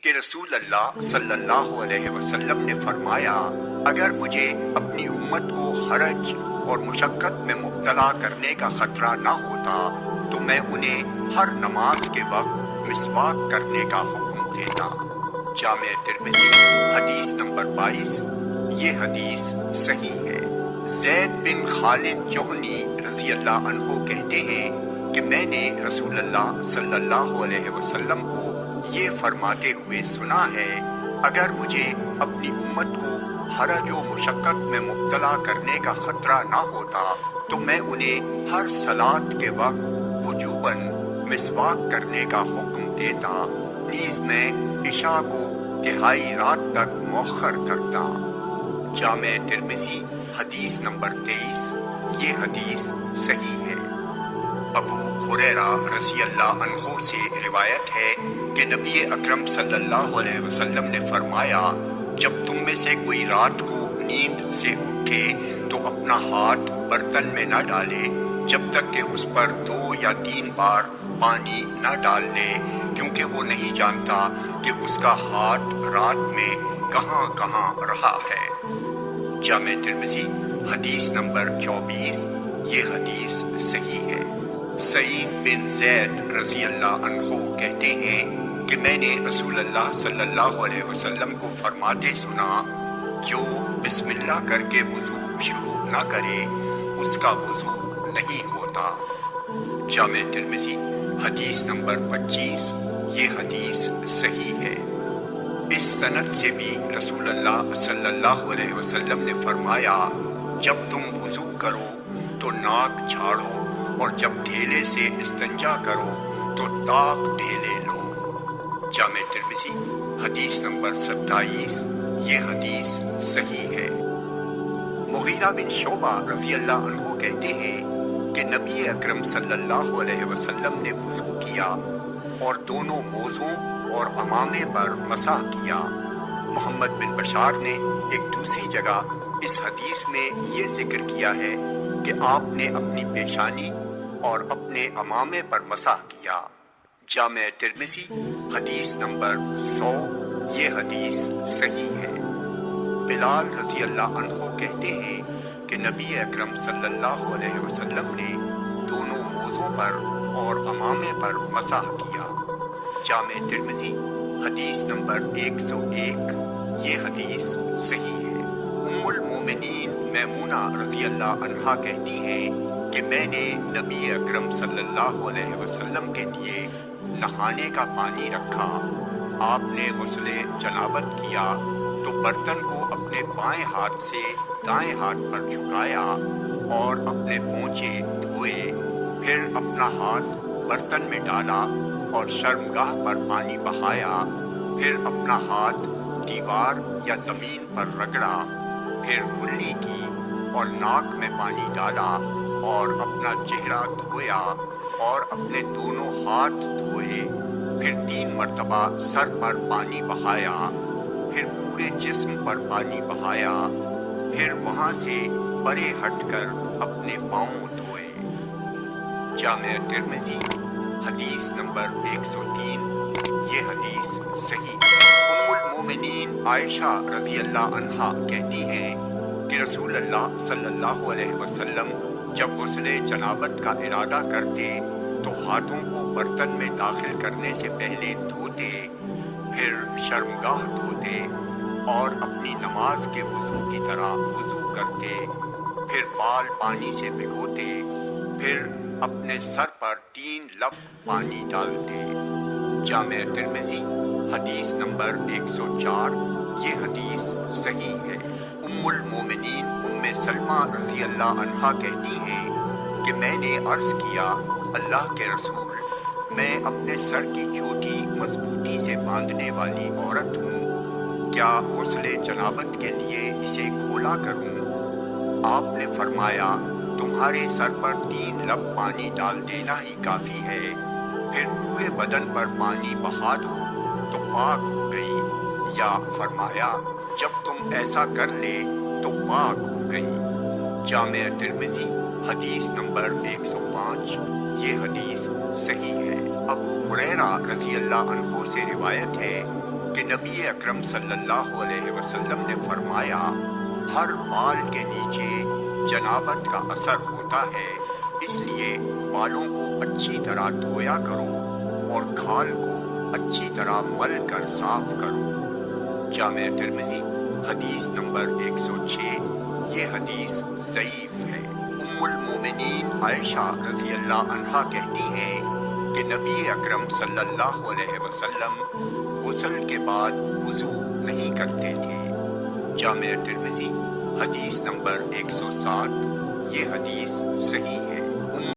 کہ رسول اللہ صلی اللہ علیہ وسلم نے فرمایا، اگر مجھے اپنی امت کو حرج اور مشقت میں مبتلا کرنے کا خطرہ نہ ہوتا تو میں انہیں ہر نماز کے وقت مسواک کرنے کا حکم دیتا۔ جامع ترمذی حدیث نمبر 22۔ یہ حدیث صحیح ہے۔ زید بن خالد جہنی رضی اللہ عنہ کہتے ہیں کہ میں نے رسول اللہ صلی اللہ علیہ وسلم کو یہ فرماتے ہوئے سنا ہے، اگر مجھے اپنی امت کو حرج و مشقت میں مبتلا کرنے کا خطرہ نہ ہوتا تو میں انہیں ہر صلاۃ کے وقت وجوباً مسواک کرنے کا حکم دیتا، نیز میں عشاء کو تہائی رات تک مؤخر کرتا۔ جامع ترمذی حدیث نمبر 23۔ یہ حدیث صحیح ہے۔ ابو ہریرہ رضی اللہ عنہ سے روایت ہے کہ نبی اکرم صلی اللہ علیہ وسلم نے فرمایا، جب تم میں سے کوئی رات کو نیند سے اٹھے تو اپنا ہاتھ برتن میں نہ ڈالے جب تک کہ اس پر 2 یا 3 بار پانی نہ ڈال لے، کیونکہ وہ نہیں جانتا کہ اس کا ہاتھ رات میں کہاں کہاں رہا ہے۔ جامع ترمذی حدیث نمبر 24۔ یہ حدیث صحیح ہے۔ سعید بن زید رضی اللہ عنہ کہتے ہیں کہ میں نے رسول اللہ صلی اللہ علیہ وسلم کو فرماتے سنا، جو بسم اللہ کر کے وضو شروع نہ کرے اس کا وضو نہیں ہوتا۔ جامع ترمذی حدیث نمبر 25۔ یہ حدیث صحیح ہے۔ اس سند سے بھی رسول اللہ صلی اللہ علیہ وسلم نے فرمایا، جب تم وضو کرو تو ناک جھاڑو اور جب ڈھیلے سے استنجا کرو تو طاق ڈھیلے لو۔ جامع ترمذی حدیث نمبر 27۔ یہ حدیث صحیح ہے۔ مغیرہ بن شعبہ رضی اللہ عنہ کہتے ہیں کہ نبی اکرم صلی اللہ علیہ وسلم نے وضو کیا اور دونوں موزوں اور امامے پر مسح کیا۔ محمد بن بشار نے ایک دوسری جگہ اس حدیث میں یہ ذکر کیا ہے کہ آپ نے اپنی پیشانی اور اپنے امامے پر مسح کیا۔ جامع ترمذی حدیث نمبر 100۔ یہ حدیث صحیح ہے۔ بلال رضی اللہ عنہ کہتے ہیں کہ نبی اکرم صلی اللہ علیہ وسلم نے دونوں موزوں پر اور امامے پر مسح کیا۔ جامع ترمذی حدیث نمبر 101۔ یہ حدیث صحیح ہے۔ ام المومنین میمونہ رضی اللہ عنہا کہتی ہیں کہ میں نے نبی اکرم صلی اللہ علیہ وسلم کے لیے نہانے کا پانی رکھا، آپ نے غسل جنابت کیا تو برتن کو اپنے بائیں ہاتھ سے دائیں ہاتھ پر جھکایا اور اپنے پونچھے دھوئے، پھر اپنا ہاتھ برتن میں ڈالا اور شرمگاہ پر پانی بہایا، پھر اپنا ہاتھ دیوار یا زمین پر رگڑا، پھر کلی کی اور ناک میں پانی ڈالا اور اپنا چہرہ دھویا اور اپنے دونوں ہاتھ دھوئے، پھر 3 مرتبہ سر پر پانی بہایا، پھر پورے جسم پر پانی بہایا، پھر وہاں سے پرے ہٹ کر اپنے پاؤں دھوئے۔ جامع ترمذی حدیث نمبر 103۔ یہ حدیث صحیح ہے۔ ام المومنین عائشہ رضی اللہ عنہا کہتی ہیں کہ رسول اللہ صلی اللہ علیہ وسلم جب غسل جنابت کا ارادہ کرتے تو ہاتھوں کو برتن میں داخل کرنے سے پہلے دھوتے، پھر شرمگاہ دھوتے اور اپنی نماز کے وضو کی طرح وضو کرتے، پھر بال پانی سے بھگوتے، پھر اپنے سر پر 3 لب پانی ڈالتے۔ جامع ترمذی حدیث نمبر 104۔ یہ حدیث صحیح ہے۔ ام المومنین ام سلمہ رضی اللہ عنہا کہتی ہیں کہ میں نے عرض کیا، اللہ کے رسول، میں اپنے سر کی چوٹی مضبوطی سے باندھنے والی عورت ہوں، کیا غسل جنابت کے لیے اسے کھولا کروں؟ آپ نے فرمایا، تمہارے سر پر 3 لب پانی ڈال دینا ہی کافی ہے، پھر پورے بدن پر پانی بہا دو تو پاک ہو گئی، یا فرمایا، جب تم ایسا کر لے تو پاک ہو گئی۔ جامع ترمذی حدیث نمبر 105۔ یہ حدیث صحیح ہے۔ ابو ہریرہ رضی اللہ عنہ سے روایت ہے کہ نبی اکرم صلی اللہ علیہ وسلم نے فرمایا ہر بال کے نیچے جنابت کا اثر ہوتا ہے، اس لیے بالوں کو اچھی طرح دھویا کرو اور کھال کو اچھی طرح مل کر صاف کرو۔ جامع ترمذی حدیث نمبر 106۔ یہ حدیث ضعیف ہے۔ ام المومنین عائشہ رضی اللہ عنہا کہتی ہیں کہ نبی اکرم صلی اللہ علیہ وسلم غسل کے بعد وضو نہیں کرتے تھے۔ جامع ترمذی حدیث نمبر 107۔ یہ حدیث صحیح ہے۔